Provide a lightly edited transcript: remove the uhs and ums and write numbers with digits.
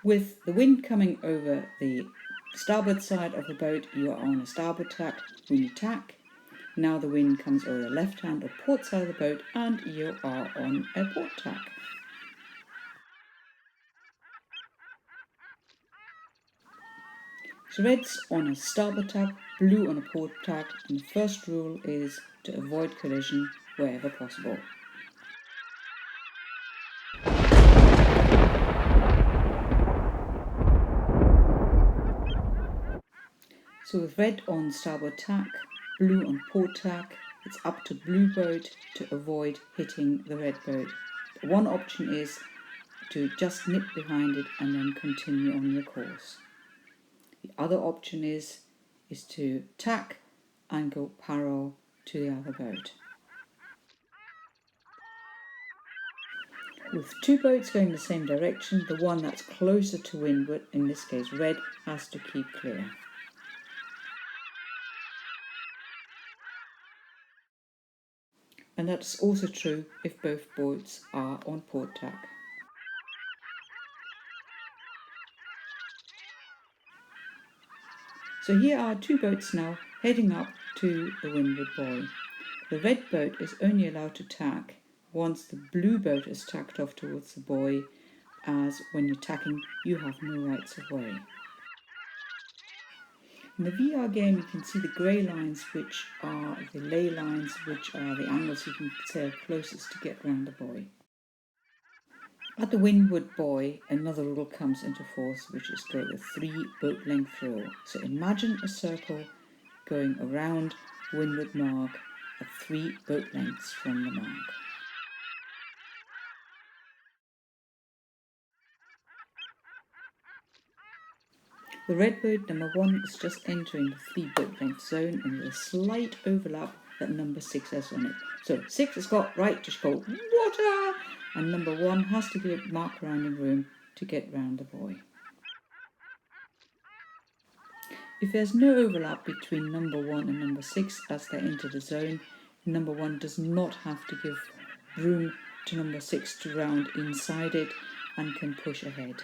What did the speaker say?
With the wind coming over the starboard side of the boat, you are on a starboard tack when you tack. Now the wind comes over the left hand or port side of the boat and you are on a port tack. So red's on a starboard tack, blue on a port tack, and the first rule is to avoid collision wherever possible. So with red on starboard tack, blue on port tack, it's up to blue boat to avoid hitting the red boat. One option is to just nip behind it and then continue on your course. The other option is to tack and go parallel to the other boat. With two boats going the same direction, the one that's closer to windward, in this case red, has to keep clear. And that's also true if both boats are on port tack. So here are two boats now heading up to the windward buoy. The red boat is only allowed to tack once the blue boat is tacked off towards the buoy, as when you're tacking you have no rights of way. In the VR game you can see the grey lines, which are the ley lines, which are the angles you can sail closest to get round the buoy. At the windward buoy, another rule comes into force, which is called a 3 boat length rule. So imagine a circle going around windward mark at 3 boat lengths from the mark. The red boat number 1 is just entering the 3 boat length zone, and there's a slight overlap that number 6 has on it. So 6 has got right to go water, and number 1 has to give mark rounding room to get round the buoy. If there's no overlap between number 1 and number 6 as they enter the zone, number 1 does not have to give room to number 6 to round inside it and can push ahead.